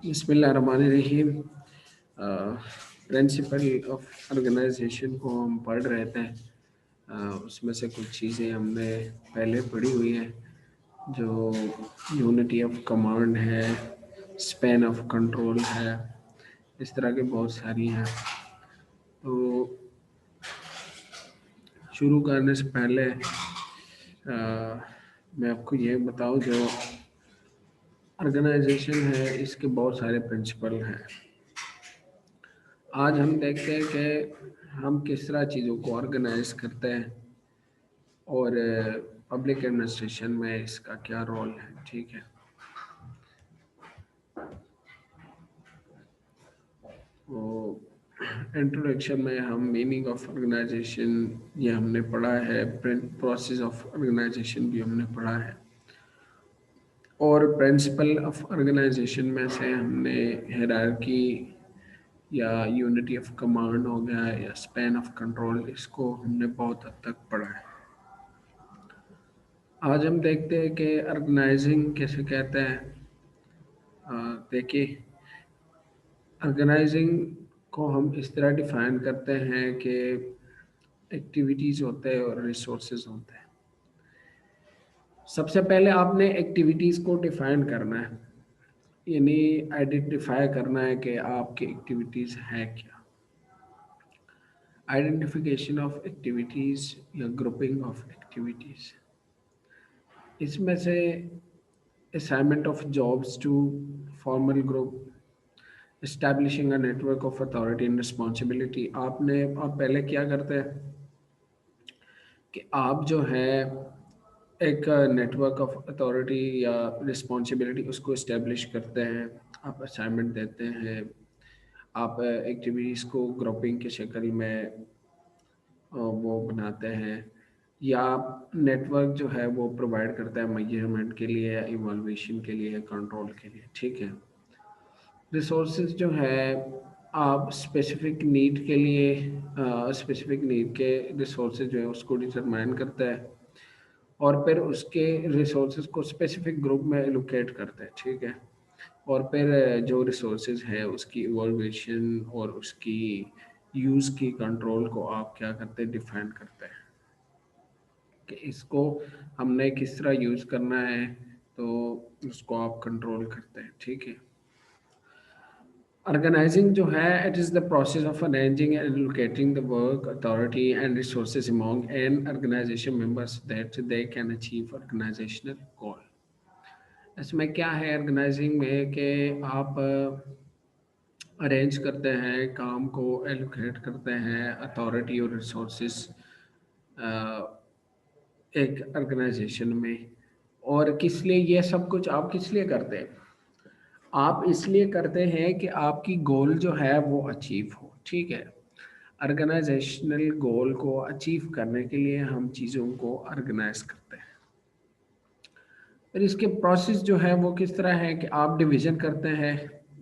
बिस्मिल्लाहिर्रहमानिर्रहीम। Principle of organisation को हम पढ़ रहे थे। उसमें से कुछ चीज़ें हमने पहले पढ़ी हुई हैं, जो यूनिटी ऑफ कमांड है, स्पैन ऑफ कंट्रोल है, इस तरह की बहुत सारी हैं। तो शुरू करने से पहले मैं आपको ये बताऊं, जो ऑर्गेनाइजेशन है इसके बहुत सारे प्रिंसिपल हैं। आज हम देखते हैं कि हम किस तरह चीज़ों को ऑर्गेनाइज करते हैं और पब्लिक एडमिनिस्ट्रेशन में इसका क्या रोल है। ठीक है, तो इंट्रोडक्शन में हम मीनिंग ऑफ ऑर्गेनाइजेशन ये हमने पढ़ा है, प्रोसेस ऑफ ऑर्गेनाइजेशन भी हमने पढ़ा है, और प्रिंसिपल ऑफ ऑर्गेनाइजेशन में से हमने हायरार्की या यूनिटी ऑफ कमांड हो गया या स्पैन ऑफ कंट्रोल, इसको हमने बहुत हद तक पढ़ा है। आज हम देखते हैं कि ऑर्गेनाइजिंग कैसे कहते हैं। देखिए, ऑर्गेनाइजिंग को हम इस तरह डिफाइन करते हैं कि एक्टिविटीज़ होते हैं और रिसोर्सेज होते हैं। सबसे पहले आपने एक्टिविटीज़ को डिफाइन करना है, यानी आइडेंटिफाई करना है कि आपकी एक्टिविटीज़ है क्या। आइडेंटिफिकेशन ऑफ एक्टिविटीज़ या ग्रुपिंग ऑफ एक्टिविटीज़, इसमें से assignment of jobs to formal group, establishing a network of authority and responsibility. आप पहले क्या करते हैं कि आप जो है एक नेटवर्क ऑफ अथॉरिटी या रिस्पॉन्सिबिलिटी उसको इस्टेब्लिश करते हैं, आप असाइनमेंट देते हैं, आप एक्टिविटीज़ को ग्रुपिंग की शक्ल में वो बनाते हैं, या नेटवर्क जो है वो प्रोवाइड करता है मेजरमेंट के लिए या इवैल्यूएशन के लिए या कंट्रोल के लिए। ठीक है, रिसोर्सेज जो है आप स्पेसिफिक नीड के लिए स्पेसिफिक नीड के रिसोर्सेज जो है उसको डिटरमाइन करता है, और फिर उसके रिसोर्सेज को स्पेसिफिक ग्रुप में एलोकेट करता है। ठीक है, और फिर जो रिसोर्सेज है उसकी इवोल्यूशन और उसकी यूज़ की कंट्रोल को आप क्या करते हैं, डिफाइन करते हैं कि इसको हमने किस तरह यूज़ करना है, तो उसको आप कंट्रोल करते हैं। ठीक है, ऑर्गेनाइजिंग जो है it is the process of arranging and allocating the work authority and resources among an organisation members that they can achieve organisational goal. इसमें क्या है ऑर्गेनाइजिंग में कि आप अरेंज करते हैं, काम को एलोकेट करते हैं, अथॉरिटी और रिसोर्सेज एक ऑर्गेनाइजेशन में। और किस लिए ये सब कुछ आप किस लिए करते हैं? आप इसलिए करते हैं कि आपकी गोल जो है वो अचीव हो। ठीक है, ऑर्गेनाइजेशनल गोल को अचीव करने के लिए हम चीज़ों को ऑर्गेनाइज करते हैं। फिर इसके प्रोसेस जो है वो किस तरह है कि आप डिवीज़न करते हैं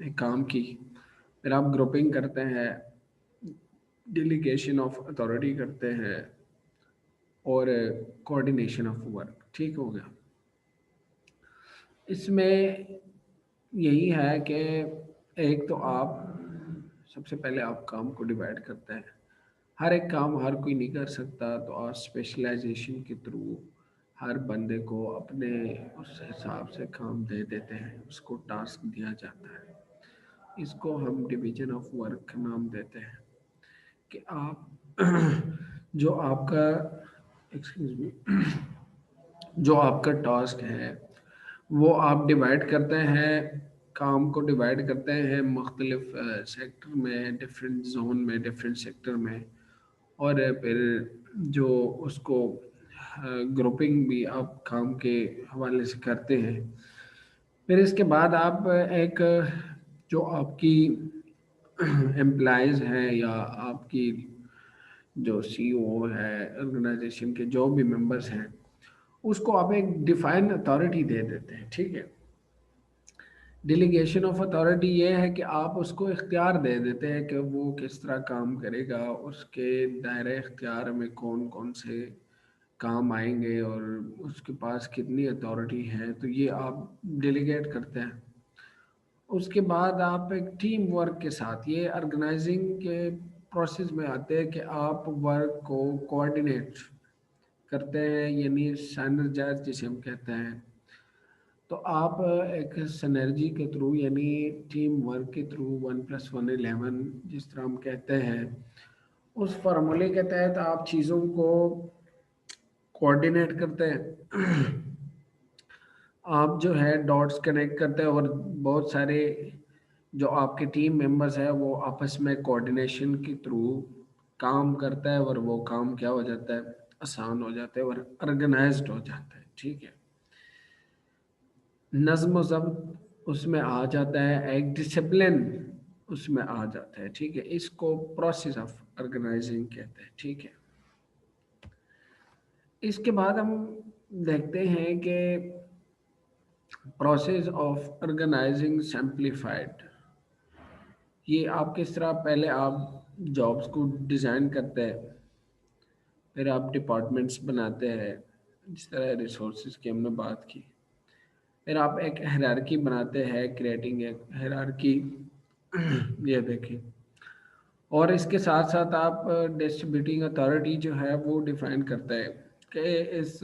एक काम की, फिर आप ग्रुपिंग करते हैं, डेलीगेशन ऑफ अथॉरिटी करते हैं, और कोऑर्डिनेशन ऑफ वर्क। ठीक हो गया। इसमें यही है कि एक तो आप सबसे पहले आप काम को डिवाइड करते हैं। हर एक काम हर कोई नहीं कर सकता, तो आप स्पेशलाइजेशन के थ्रू हर बंदे को अपने उस हिसाब से काम दे देते हैं, उसको टास्क दिया जाता है। इसको हम डिवीजन ऑफ वर्क नाम देते हैं कि आप जो आपका एक्सक्यूज मी जो आपका टास्क है वो आप डिवाइड करते हैं, काम को डिवाइड करते हैं मुख्तलिफ सेक्टर में, डिफरेंट जोन में, डिफरेंट सेक्टर में, और फिर जो उसको ग्रुपिंग भी आप काम के हवाले से करते हैं। फिर इसके बाद आप एक जो आपकी एम्प्लॉयज़ हैं या आपकी जो सीईओ है, ऑर्गेनाइजेशन के जो भी मेंबर्स हैं, उसको आप एक डिफाइन अथॉरिटी दे देते हैं। ठीक है, डेलीगेशन ऑफ अथॉरिटी ये है कि आप उसको इख्तियार दे देते हैं कि वो किस तरह काम करेगा, उसके दायरे इख्तियार में कौन कौन से काम आएंगे और उसके पास कितनी अथॉरिटी है, तो ये आप डेलीगेट करते हैं। उसके बाद आप एक टीम वर्क के साथ, ये ऑर्गेनाइजिंग के प्रोसेस में आते हैं कि आप वर्क को कोऑर्डिनेट करते हैं, यानी साइनर्जाइज जिसे हम कहते हैं। तो आप एक सिनर्जी के थ्रू, यानी टीम वर्क के थ्रू, 1+1=11 जिस तरह हम कहते हैं, उस फार्मूले के तहत आप चीज़ों को कोऑर्डिनेट करते हैं। आप जो है डॉट्स कनेक्ट करते हैं, और बहुत सारे जो आपके टीम मेंबर्स हैं वो आपस में कोऑर्डिनेशन के थ्रू काम करता है, और वो काम क्या हो जाता है, आसान हो जाता है और ऑर्गेनाइज्ड हो जाता है। ठीक है, नज्म व ज़ब्त उसमें आ जाता है, एक डिसिप्लिन उसमें आ जाता है। ठीक है, इसको प्रोसेस ऑफ ऑर्गेनाइजिंग कहते हैं। ठीक है, इसके बाद हम देखते हैं कि प्रोसेस ऑफ ऑर्गेनाइजिंग सिंप्लीफाइड। ये आप किस तरह, पहले आप जॉब्स को डिज़ाइन करते हैं, फिर आप डिपार्टमेंट्स बनाते हैं, जिस तरह रिसोर्सेज की हमने बात की, फिर आप एक हायरार्की बनाते हैं, क्रिएटिंग एक हायरार्की। ये देखिए, और इसके साथ साथ आप डिस्ट्रीब्यूटिंग अथॉरिटी जो है वो डिफाइन करता है कि इस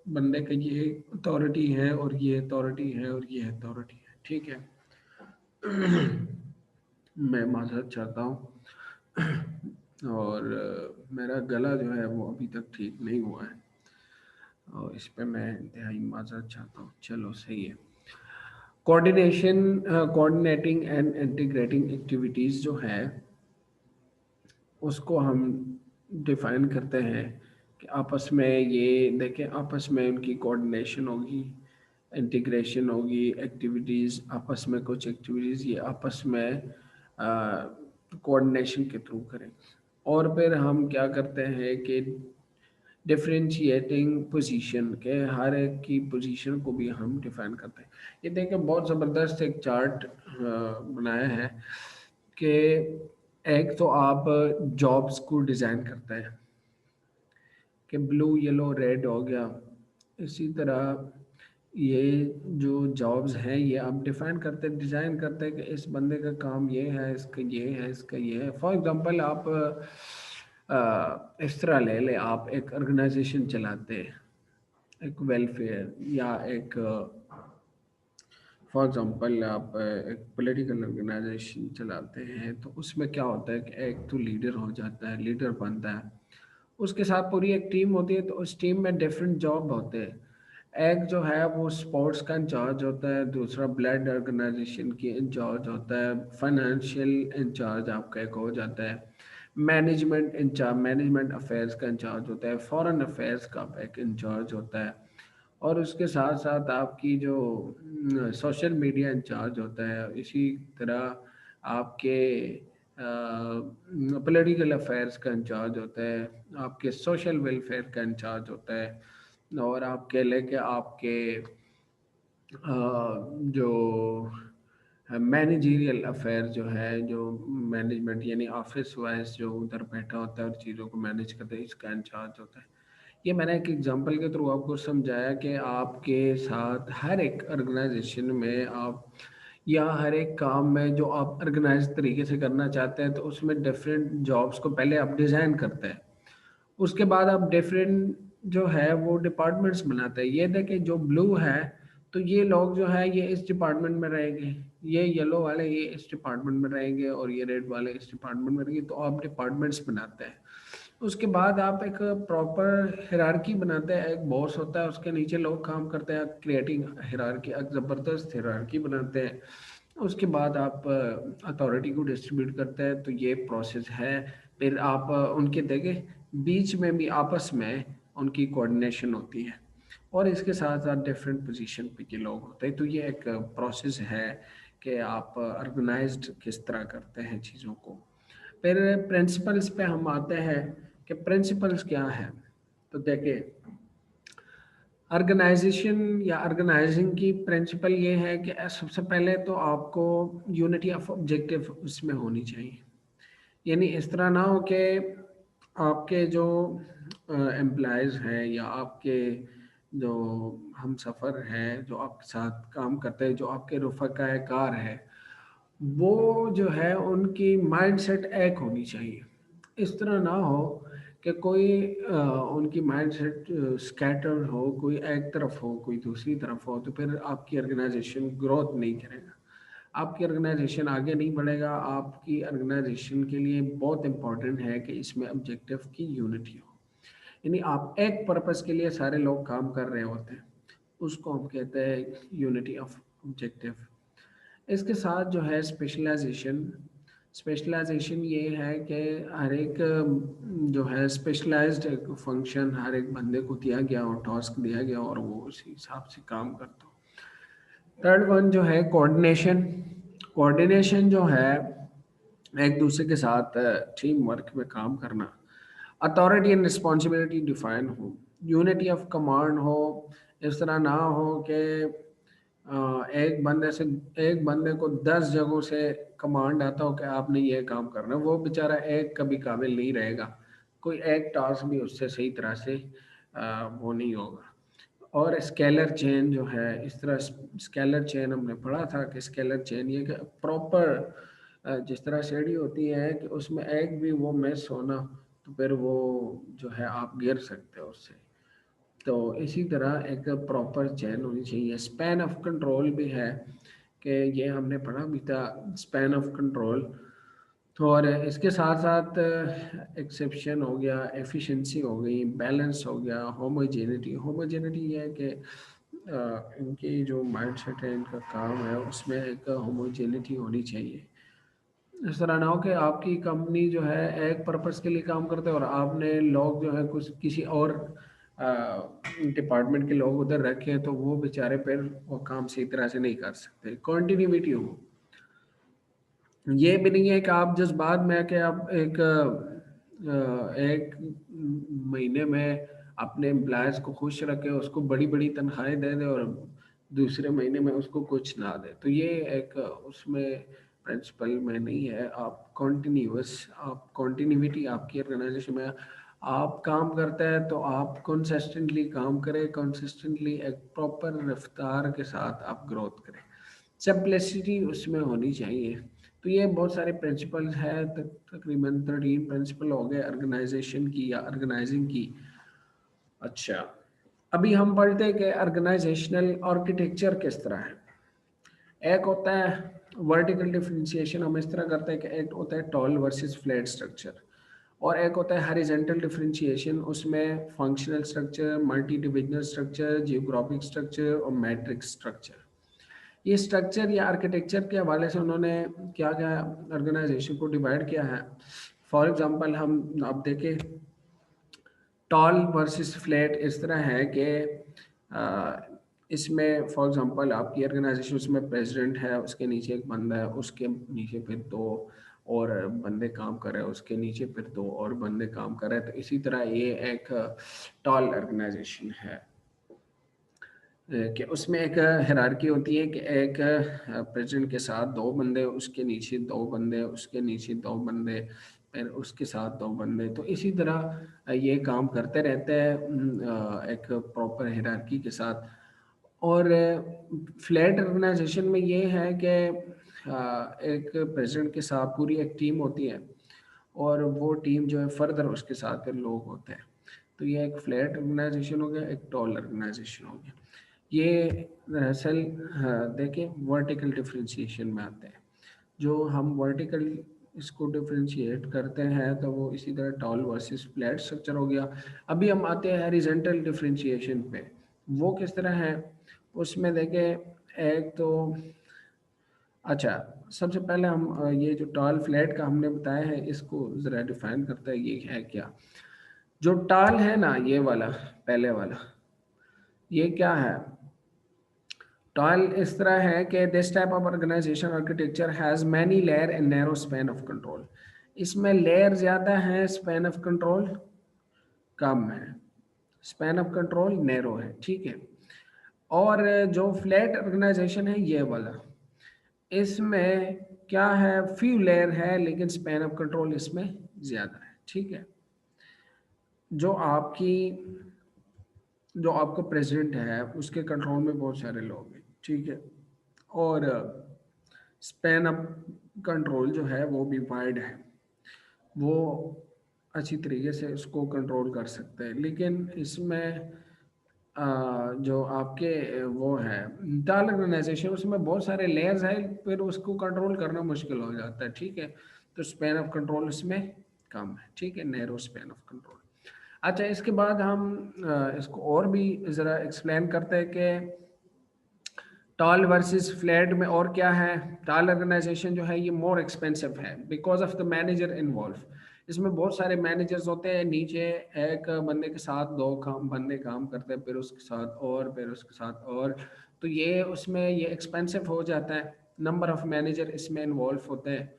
बंदे का ये अथॉरिटी है और ये अथॉरिटी है और ये अथॉरिटी है। ठीक है। मैं माजरत चाहता हूँ, और मेरा गला जो है वो अभी तक ठीक नहीं हुआ है, और इस पे मैं इंतहाई माजरत चाहता हूँ। चलो सही है। Coordination, coordinating and integrating activities जो है उसको हम डिफाइन करते हैं कि आपस में, ये देखें, आपस में उनकी कोऑर्डिनेशन होगी, इंटीग्रेशन होगी, एक्टिविटीज़ आपस में, कुछ एक्टिविटीज़ ये आपस में कोऑर्डिनेशन के थ्रू करें। और फिर हम क्या करते हैं कि डिफरेंशिएटिंग पोजीशन के, हर एक की पोजीशन को भी हम डिफाइन करते हैं। ये देखें, बहुत ज़बरदस्त एक चार्ट बनाया है कि एक तो आप जॉब्स को डिज़ाइन करते हैं कि ब्लू येलो रेड हो गया। इसी तरह ये जो जॉब्स हैं ये आप डिफाइन करते, डिज़ाइन करते हैं कि इस बंदे का काम ये है, इसका ये है, इसका ये है। फॉर एग्जांपल आप इस तरह ले लें, आप एक ऑर्गेनाइजेशन चलाते हैं, एक वेलफेयर, या एक फॉर एग्जांपल आप एक पॉलिटिकल ऑर्गेनाइजेशन चलाते हैं, तो उसमें क्या होता है कि एक तो लीडर हो जाता है, लीडर बनता है, उसके साथ पूरी एक टीम होती है। तो उस टीम में डिफरेंट जॉब होते हैं। एक जो है वो स्पोर्ट्स का इंचार्ज होता है, दूसरा ब्लड ऑर्गेनाइजेशन की इंचार्ज होता है, फाइनेंशियल इंचार्ज आपका एक हो जाता है, मैनेजमेंट इंचार्ज, मैनेजमेंट अफेयर्स का इंचार्ज होता है, फॉरेन अफेयर्स का एक इंचार्ज होता है, और उसके साथ साथ आपकी जो सोशल मीडिया इंचार्ज होता है। इसी तरह आपके पॉलिटिकल अफेयर्स का इंचार्ज होता है, आपके सोशल वेलफेयर का इंचार्ज होता है, और आपके लेके आपके जो मैनेजरियल अफेयर जो है, जो मैनेजमेंट यानी ऑफिस वाइज जो उधर बैठा होता है और चीज़ों को मैनेज करता है, इसका इंचार्ज होता है। ये मैंने एक एग्जांपल के थ्रू आपको समझाया कि आपके साथ हर एक ऑर्गेनाइजेशन में आप, या हर एक काम में जो आप ऑर्गेनाइज तरीके से करना चाहते हैं, तो उसमें डिफरेंट जॉब्स को पहले आप डिज़ाइन करते हैं, उसके बाद आप डिफरेंट जो है वो डिपार्टमेंट्स बनाते हैं। ये देखें, जो ब्लू है तो ये लोग जो है ये इस डिपार्टमेंट में रहेंगे, ये येलो वाले ये इस डिपार्टमेंट में रहेंगे, और ये रेड वाले इस डिपार्टमेंट में रहेंगे। तो आप डिपार्टमेंट्स बनाते हैं। उसके बाद आप एक प्रॉपर हिरार्की बनाते हैं, एक बॉस होता है, उसके नीचे लोग काम करते हैं, क्रिएटिंग हिरार्की, एक ज़बरदस्त हिरार्की बनाते हैं। उसके बाद आप अथॉरिटी को डिस्ट्रीब्यूट करते हैं। तो ये प्रोसेस है। फिर आप उनके देखें बीच में भी आपस में उनकी कोऑर्डिनेशन होती है, और इसके साथ साथ डिफरेंट पोजीशन पे के लोग होते हैं। तो ये एक प्रोसेस है कि आप ऑर्गेनाइज्ड किस तरह करते हैं चीज़ों को। फिर प्रिंसिपल्स पे हम आते हैं कि प्रिंसिपल्स क्या है। तो देखिए, ऑर्गेनाइजेशन या ऑर्गेनाइजिंग की प्रिंसिपल ये है कि सबसे पहले तो आपको यूनिटी ऑफ ऑब्जेक्टिव उसमें होनी चाहिए। यानी इस तरह ना हो कि आपके जो एम्प्लॉयज़ हैं, या आपके जो हम सफ़र हैं, जो आपके साथ काम करते हैं, जो आपके रफ़ाक़ाए कार है, वो जो है उनकी माइंडसेट एक होनी चाहिए। इस तरह ना हो कि कोई उनकी माइंडसेट स्कैटर्ड हो, कोई एक तरफ हो, कोई दूसरी तरफ हो, तो फिर आपकी ऑर्गेनाइजेशन ग्रोथ नहीं करेगा, आपकी ऑर्गेनाइजेशन आगे नहीं बढ़ेगा। आपकी ऑर्गेनाइजेशन के लिए बहुत इंपॉर्टेंट है कि इसमें ऑब्जेक्टिव की यूनिटी हो, यानी आप एक पर्पस के लिए सारे लोग काम कर रहे होते हैं, उसको हम कहते हैं यूनिटी ऑफ ऑब्जेक्टिव। इसके साथ जो है स्पेशलाइजेशन, स्पेशलाइजेशन ये है कि हर एक जो है स्पेशलाइज्ड एक फंक्शन हर एक बंदे को दिया गया और टास्क दिया गया और वो उसी हिसाब से काम करता हो। थर्ड वन जो है कोऑर्डिनेशन। कोऑर्डिनेशन जो है एक दूसरे के साथ टीम वर्क में काम करना, अथॉरिटी एंड रिस्पॉन्सिबिलिटी डिफाइन हो, यूनिटी ऑफ कमांड हो। इस तरह ना हो कि एक बंदे से एक बंदे को 10 जगहों से कमांड आता हो कि आपने ये काम करना है, वो बेचारा एक कभी काबिल नहीं रहेगा, कोई एक टास्क भी उससे सही तरह से वो नहीं होगा। और स्केलर चेन जो है, इस तरह स्केलर चेन हमने पढ़ा था कि स्केलर चेन ये कि प्रॉपर जिस तरह सीढ़ी होती है कि उसमें एक भी वो मिस होना तो फिर वो जो है आप गिर सकते हो उससे। तो इसी तरह एक प्रॉपर चेन होनी चाहिए। स्पैन ऑफ कंट्रोल भी है कि ये हमने पढ़ा भी था, स्पैन ऑफ कंट्रोल। तो और इसके साथ साथ एक्सेप्शन हो गया, एफिशिएंसी हो गई, बैलेंस हो गया, होमोजेनिटी। होमोजेनिटी ये है कि इनकी जो माइंडसेट है, इनका काम है, उसमें एक होमोजेनिटी होनी चाहिए। इस तरह ना हो कि आपकी कंपनी जो है एक पर्पस के लिए काम करते हैं और आपने लोग जो है कुछ किसी और डिपार्टमेंट के लोग उधर रखे हैं, तो वो बेचारे फिर वो काम सही तरह से नहीं कर सकते। कॉन्टिन्यूटी हो, ये भी नहीं है कि आप जज्बात में आके आप एक महीने में अपने एम्प्लॉयज़ को खुश रखे, उसको बड़ी बड़ी तनख्वाहें दे दे और दूसरे महीने में उसको कुछ ना दे, तो ये एक उसमें प्रिंसिपल में नहीं है। आप कॉन्टिन्यूस, आप कॉन्टिन्यूटी आपकी ऑर्गेनाइजेशन में आप काम करते हैं तो आप कंसिस्टेंटली काम करें, कंसिस्टेंटली एक प्रॉपर रफ्तार के साथ आप ग्रोथ करें, सिंप्लिसिटी उसमें होनी चाहिए। तो ये बहुत सारे प्रिंसिपल्स हैं, तकरीबन 13 प्रिंसिपल हो गए ऑर्गेनाइजेशन की या ऑर्गेनाइजिंग की। अच्छा, अभी हम पढ़ते हैं कि ऑर्गेनाइजेशनल आर्किटेक्चर किस तरह है। एक होता है वर्टिकल डिफरेंशिएशन, हम इस तरह करते हैं कि एक होता है टॉल वर्सेस फ्लैट स्ट्रक्चर, और एक होता है हॉरिजॉन्टल डिफरेंशिएशन, उसमें functional structure, multi divisional structure, geographic structure और मैट्रिक्स स्ट्रक्चर। ये स्ट्रक्चर या आर्किटेक्चर के हवाले से उन्होंने क्या क्या ऑर्गेनाइजेशन को डिवाइड किया है। फॉर एग्जांपल हम आप देखें, टॉल वर्सेस फ्लैट इस तरह है कि इसमें फॉर एग्जांपल आपकी ऑर्गेनाइजेशन, उसमें प्रेसिडेंट है, उसके नीचे एक बंदा है, उसके नीचे फिर दो और बंदे काम कर रहे हैं, उसके नीचे फिर दो और बंदे काम कर रहे हैं, तो इसी तरह ये एक टॉल ऑर्गेनाइजेशन है कि उसमें एक हायरार्की होती है कि एक प्रेसिडेंट के साथ दो बंदे, उसके नीचे दो बंदे, उसके नीचे दो बंदे, फिर उसके साथ दो बंदे, तो इसी तरह ये काम करते रहते हैं एक प्रॉपर हायरार्की के साथ। और फ्लैट ऑर्गेनाइजेशन में ये है कि एक प्रेसिडेंट के साथ पूरी एक टीम होती है और वो टीम जो है फर्दर उसके साथ फिर लोग होते हैं। तो ये एक फ्लैट ऑर्गेनाइजेशन हो गया, एक टॉल ऑर्गेनाइजेशन हो गया। ये दरअसल देखिए वर्टिकल डिफरेंशिएशन में आते हैं। जो हम वर्टिकल इसको डिफरेंशिएट करते हैं तो वो इसी तरह टॉल वर्सेस फ्लैट स्ट्रक्चर हो गया। अभी हम आते हैं हॉरिजॉन्टल डिफरेंशिएशन पे, वो किस तरह है। उसमें देखें एक तो अच्छा, सबसे पहले हम ये जो टॉल फ्लैट का हमने बताया है इसको ज़रा डिफाइन करता है, ये है क्या। जो टॉल है ना, ये वाला पहले वाला, ये क्या है। टॉल इस तरह है कि this type of organisation architecture has many layer and narrow span of control. इसमें लेयर ज़्यादा है, स्पैन ऑफ कंट्रोल कम है, स्पैन ऑफ कंट्रोल नैरो है, ठीक है। और जो फ्लैट ऑर्गेनाइजेशन है ये वाला, इसमें क्या है, फ्यू लेयर है लेकिन स्पैन ऑफ कंट्रोल इसमें ज़्यादा है, ठीक है। जो आपकी जो आपका प्रेसिडेंट है उसके कंट्रोल में बहुत सारे लोग हैं, ठीक है। और स्पैन अप कंट्रोल जो है वो भी वाइड है, वो अच्छी तरीके से उसको कंट्रोल कर सकते हैं। लेकिन इसमें जो आपके वो है डाल ऑर्गेनाइजेशन, उसमें बहुत सारे लेयर्स हैं, फिर उसको कंट्रोल करना मुश्किल हो जाता है। ठीक है, तो स्पैन ऑफ कंट्रोल इसमें कम है। ठीक है, नैरो स्पैन ऑफ कंट्रोल। अच्छा, इसके बाद हम इसको और भी ज़रा एक्सप्लेन करते हैं कि टॉल वर्सेस फ्लैट में और क्या है। टॉल ऑर्गेनाइजेशन जो है ये मोर एक्सपेंसिव है because of the manager involve. इसमें बहुत सारे मैनेजर्स होते हैं, नीचे एक बंदे के साथ दो काम बंदे काम करते हैं, फिर उसके साथ और, फिर उसके साथ और, तो ये उसमें ये एक्सपेंसिव हो जाता है। नंबर ऑफ मैनेजर इसमें इन्वॉल्व होते हैं।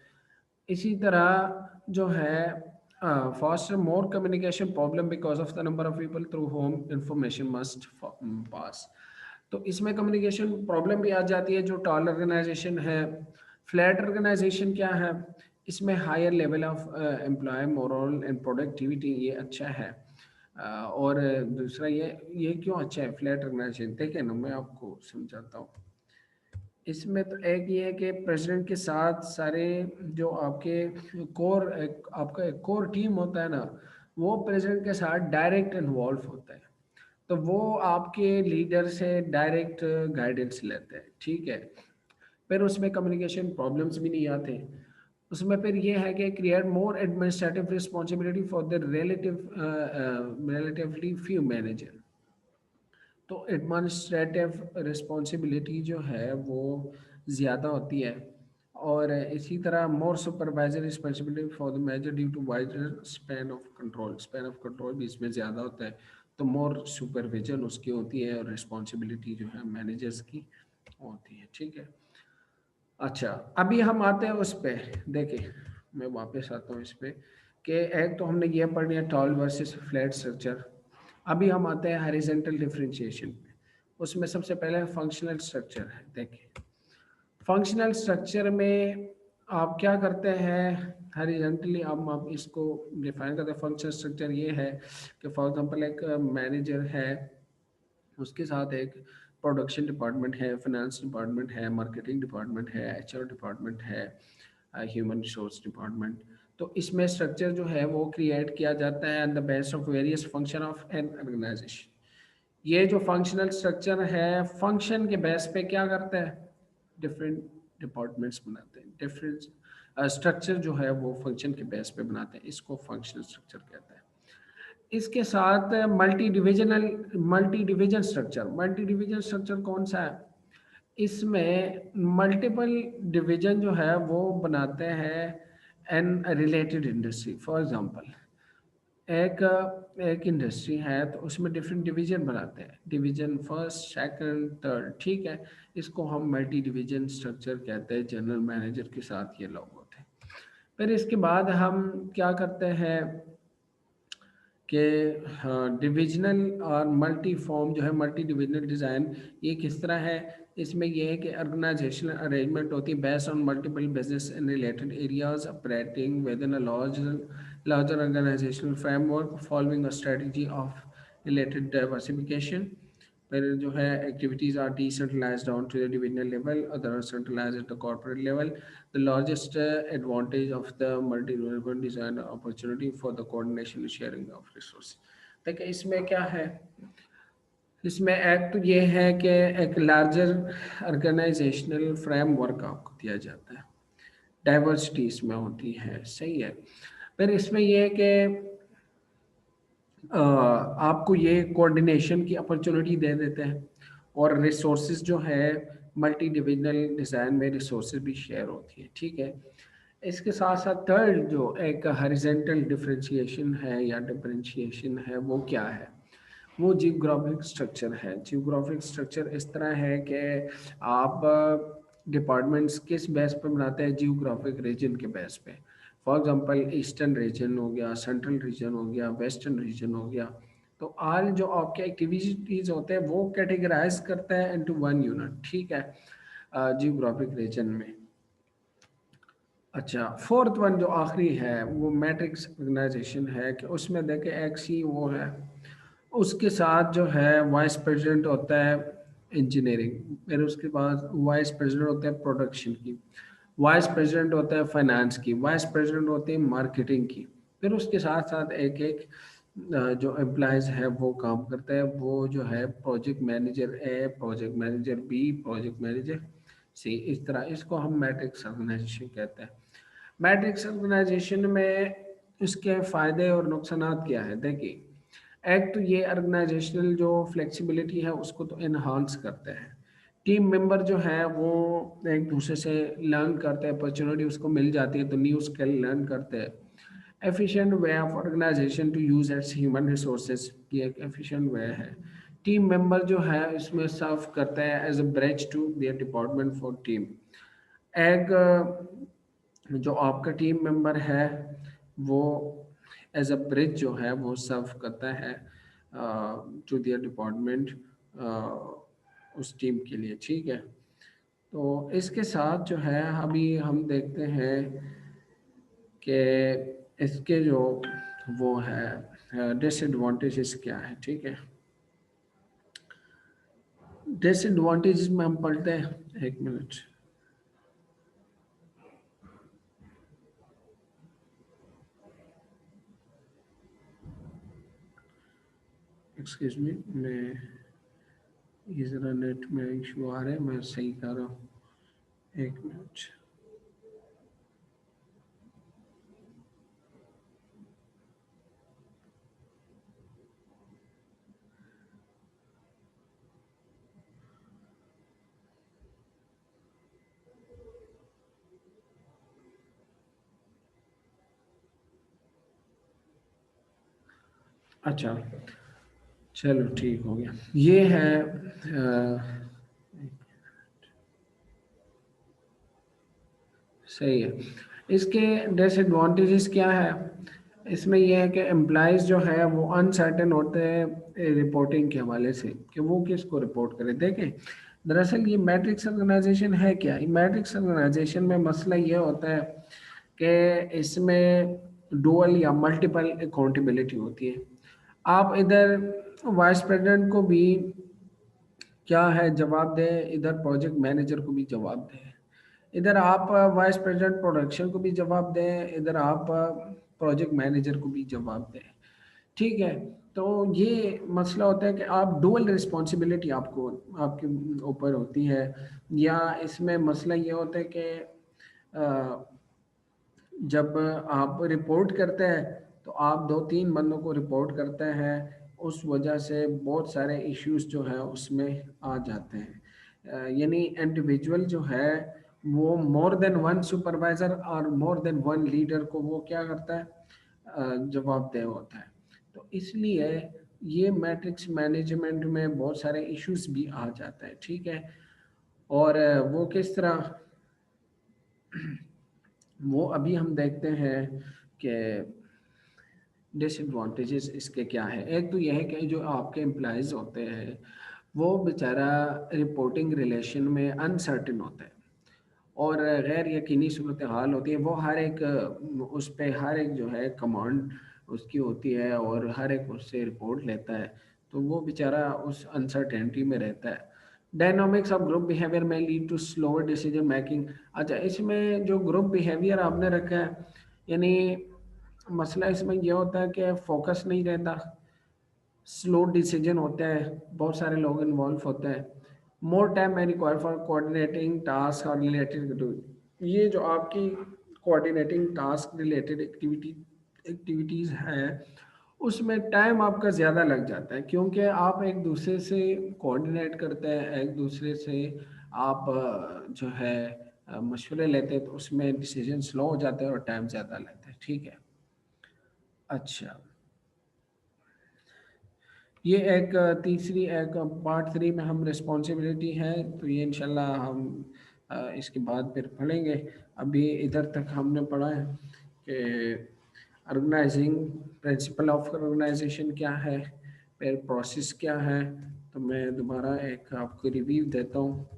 इसी तरह जो है faster more communication problem because of the number of people through home information must pass. तो इसमें कम्युनिकेशन प्रॉब्लम भी आ जाती है जो टॉल ऑर्गेनाइजेशन है। फ्लैट ऑर्गेनाइजेशन क्या है, इसमें higher level of employ moral and productivity, ये अच्छा है। और दूसरा ये क्यों अच्छा है फ्लैट ऑर्गेनाइजेशन, देखें ना मैं आपको समझाता हूँ। इसमें तो एक ये है कि प्रेसिडेंट के साथ सारे जो आपके कोर आपका एक कोर टीम होता है ना, वो प्रेसिडेंट के साथ डायरेक्ट इन्वॉल्व होता है। तो वो आपके लीडर से डायरेक्ट गाइडेंस लेते हैं। ठीक है, फिर उसमें कम्युनिकेशन प्रॉब्लम्स भी नहीं आते। उसमें फिर ये है कि create more administrative responsibility for the relatively few manager. तो एडमिनिस्ट्रेटिव रिस्पॉन्सिबिलिटी जो है वो ज़्यादा होती है। और इसी तरह more supervisor responsibility for the major due to wider span of control भी इसमें ज़्यादा होता है। तो मोर सुपरविजन उसकी होती है और रिस्पॉन्सिबिलिटी जो है मैनेजर्स की होती है। ठीक है। अच्छा, अभी हम आते हैं उस पे, देखिए मैं वापस आता हूँ इस पे कि एक तो हमने ये पढ़ लिया टॉल वर्सेस फ्लैट स्ट्रक्चर। अभी हम आते हैं हॉरिजॉन्टल डिफरेंशिएशन पे। उसमें सबसे पहले फंक्शनल स्ट्रक्चर है। देखिए फंक्शनल स्ट्रक्चर में आप क्या करते हैं, हॉरिजॉन्टली आप इसको डिफाइन करते हैं। फंक्शनल स्ट्रक्चर ये है कि फॉर एग्जांपल एक मैनेजर है, उसके साथ एक प्रोडक्शन डिपार्टमेंट है, फाइनेंस डिपार्टमेंट है, मार्केटिंग डिपार्टमेंट है, एचआर डिपार्टमेंट है, ह्यूमन रिसोर्स डिपार्टमेंट। तो इसमें स्ट्रक्चर जो है वो क्रिएट किया जाता है and the base of various function of an organisation. ये जो फंक्शनल स्ट्रक्चर है फंक्शन के बेस पे क्या करता है, डिफरेंट डिपार्टमेंट्स बनाते हैं। डिफरेंट स्ट्रक्चर जो है वो फंक्शन के बेस पे बनाते हैं, इसको फंक्शनल स्ट्रक्चर कहते हैं। इसके साथ मल्टी डिवीजन स्ट्रक्चर कौन सा है, इसमें मल्टीपल डिवीजन जो है वो बनाते हैं an related industry. For example एक एक इंडस्ट्री है तो उसमें डिफरेंट डिवीजन बनाते हैं, डिवीजन फर्स्ट सेकंड थर्ड। ठीक है, इसको हम मल्टी डिवीजन स्ट्रक्चर कहते हैं। जनरल मैनेजर के साथ ये लोग होते हैं। फिर इसके बाद हम क्या करते हैं कि हाँ, डिविजनल और मल्टी फॉर्म जो है मल्टी डिविजनल डिज़ाइन, ये किस तरह है। इसमें यह है कि ऑर्गेनाइजेशनल अरेंजमेंट होती है based on multiple business and related areas operating with in a larger organizational framework following a strategy of related diversification। फिर जो है activities are decentralized down to the divisional level, other are centralized at the corporate level। The largest advantage of the multi-level design opportunity for the coordination and sharing of resources। देखिए इसमें क्या है, इसमें एक तो ये है कि एक लार्जर ऑर्गेनाइजेशनल फ्रेमवर्क आपको दिया जाता है, डाइवर्सिटी इसमें होती है। सही है। फिर इसमें ये है कि आपको ये कोऑर्डिनेशन की अपॉर्चुनिटी दे देते हैं और रिसोर्सेज जो है मल्टी डिविजनल डिज़ाइन में रिसोर्सेज भी शेयर होती है। ठीक है, इसके साथ साथ थर्ड जो एक हॉरिजॉन्टल डिफरेंशिएशन है या डिफरेंशिएशन है वो क्या है, वो जियोग्राफिक स्ट्रक्चर है। जियोग्राफिक स्ट्रक्चर इस तरह है कि आप डिपार्टमेंट्स किस बेस पे बनाते हैं, जियोग्राफिक रीजन के बेस पे। फॉर एग्जांपल ईस्टर्न रीजन हो गया, सेंट्रल रीजन हो गया, वेस्टर्न रीजन हो गया। तो ऑल जो आपके एक्टिविटीज़ होते हैं वो कैटेगराइज करता है इनटू वन यूनिट। ठीक है, जियोग्राफिक रीजन में। अच्छा, फोर्थ वन जो आखिरी है वो मैट्रिक्स ऑर्गेनाइजेशन है कि उसमें देखें एक सी वो है, उसके साथ जो है वाइस प्रेसिडेंट होता है इंजीनियरिंग, फिर उसके बाद वाइस प्रेसिडेंट होता है प्रोडक्शन की, वाइस प्रेसिडेंट होता है फाइनेंस की, वाइस प्रेसिडेंट होते हैं मार्केटिंग की। फिर उसके साथ साथ एक एक जो एम्प्लॉयज़ है वो काम करता है, वो जो है project manager A, project manager B, project manager C, इस तरह इसको हम मैट्रिक्स ऑर्गेनाइजेशन कहते हैं। मैट्रिक्स ऑर्गेनाइजेशन में इसके फ़ायदे और नुकसानात क्या है देखिए। एक तो ये ऑर्गेनाइजेशनल जो फ्लेक्सिबिलिटी है उसको तो इन्हांस करते हैं। टीम मेंबर जो है वो एक दूसरे से लर्न करते हैं, अपॉर्चुनिटी उसको मिल जाती है तो न्यू स्किल लर्न करते हैं। Efficient way of organisation to use its human resources, ये एक एफिशिएंट वे है। टीम मेंबर जो है इसमें सर्व करते हैं as a bridge to their department for team. एक जो आपका टीम मेंबर है वो एज अ ब्रिज जो है वो सर्व करता है टू दियर डिपार्टमेंट, उस टीम के लिए, ठीक है। तो इसके साथ जो है अभी हम देखते हैं कि इसके जो वो है डिसएडवांटेजेस क्या है, ठीक है। डिसएडवांटेजेस में हम पढ़ते हैं, एक मिनट, एक्सक्यूज मी, मैं ये ज़रा नेट में इशू आ रहा है, मैं सही कर रहा हूँ, एक मिनट। अच्छा, चलो ठीक हो गया। ये है सही है। इसके डिसएडवांटेजेस क्या है, इसमें यह है कि एम्प्लॉयज़ जो है वो अनसर्टेन होते हैं रिपोर्टिंग के हवाले से कि वो किसको रिपोर्ट करें। देखें, दरअसल ये मैट्रिक्स ऑर्गेनाइजेशन है क्या, ये मैट्रिक्स ऑर्गेनाइजेशन में मसला ये होता है कि इसमें डुअल या मल्टीपल अकाउंटेबिलिटी होती है। आप इधर वाइस प्रेसिडेंट को भी क्या है जवाब दें, इधर प्रोजेक्ट मैनेजर को भी जवाब दें, इधर आप वाइस प्रेसिडेंट प्रोडक्शन को भी जवाब दें, इधर आप प्रोजेक्ट मैनेजर को भी जवाब दें, ठीक है। तो ये मसला होता है कि आप डुअल रिस्पॉन्सिबिलिटी आपको आपके ऊपर होती है। या इसमें मसला ये होता है कि अ, जब आप रिपोर्ट करते हैं तो आप दो तीन बंदों को रिपोर्ट करते हैं, उस वजह से बहुत सारे इश्यूज जो है उसमें आ जाते हैं। यानी इंडिविजुअल जो है वो मोर देन वन सुपरवाइजर और मोर देन वन लीडर को वो क्या करता है, जवाबदेह होता है। तो इसलिए ये मैट्रिक्स मैनेजमेंट में बहुत सारे इश्यूज भी आ जाते हैं, ठीक है। और वो किस तरह, वो अभी हम देखते हैं कि डिसएडवांटेजेस इसके क्या है। एक तो यह है कि जो आपके एम्प्लॉयज़ होते हैं वो बेचारा रिपोर्टिंग रिलेशन में अनसर्टेन होता है और गैर यकीनी सूरत हाल होती है। वो हर एक उस पे हर एक जो है कमांड उसकी होती है और हर एक उससे रिपोर्ट लेता है, तो वो बेचारा उस अनसर्टेनिटी में रहता है। डायनामिक्स ऑफ ग्रुप बिहेवियर में lead to slower decision making. अच्छा, इसमें जो ग्रुप बिहेवियर आपने रखा है, यानी मसला इसमें यह होता है कि फोकस नहीं रहता, स्लो डिसीजन होता है, बहुत सारे लोग इन्वॉल्व होते हैं। मोर टाइम है रिक्वायर फॉर कोऑर्डिनेटिंग टास्क और रिलेटेड टू, ये जो आपकी कोऑर्डिनेटिंग टास्क रिलेटेड एक्टिविटीज़ हैं उसमें टाइम आपका ज़्यादा लग जाता है, क्योंकि आप एक दूसरे से कोऑर्डिनेट करते हैं, एक दूसरे से आप जो है मशवरे लेते हैं, तो उसमें डिसीजन स्लो हो जाते हैं और टाइम ज़्यादा लगता है, ठीक है। अच्छा, ये एक तीसरी एक पार्ट थ्री में हम रिस्पॉन्सिबिलिटी है, तो ये इंशाल्लाह हम इसके बाद फिर पढ़ेंगे। अभी इधर तक हमने पढ़ा है कि ऑर्गेनाइजिंग प्रिंसिपल ऑफ ऑर्गेनाइजेशन क्या है, फिर प्रोसेस क्या है। तो मैं दोबारा एक आपको रिव्यू देता हूँ।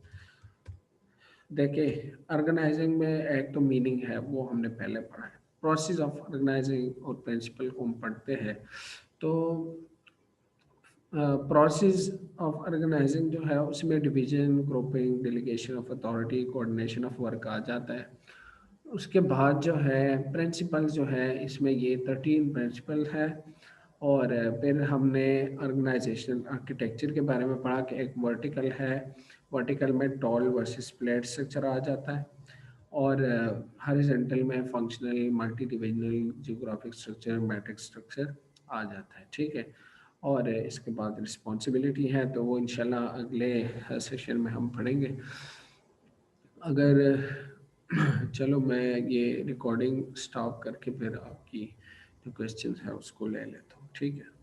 देखिए, ऑर्गेनाइजिंग में एक तो मीनिंग है वो हमने पहले पढ़ा है, प्रोसेस ऑफ ऑर्गेनाइजिंग और प्रिंसिपल को हम पढ़ते हैं। तो प्रोसेस ऑफ ऑर्गेनाइजिंग जो है उसमें division, grouping, delegation of authority, coordination of work आ जाता है। उसके बाद जो है प्रिंसिपल जो है इसमें ये 13 प्रिंसिपल है। और फिर हमने ऑर्गेनाइजेशनल आर्किटेक्चर के बारे में पढ़ा कि एक वर्टिकल है, वर्टिकल में टॉल वर्सेस फ्लैट स्ट्रक्चर आ जाता है। और हॉरिजॉन्टल में functional, multi divisional, geographic structure, matrix structure आ जाता है। ठीक है। और इसके बाद रिस्पॉन्सिबिलिटी है तो वो इंशाल्लाह अगले सेशन में हम पढ़ेंगे। अगर चलो मैं ये रिकॉर्डिंग स्टॉप करके फिर आपकी जो क्वेश्चन है उसको ले लेता हूँ। ठीक है।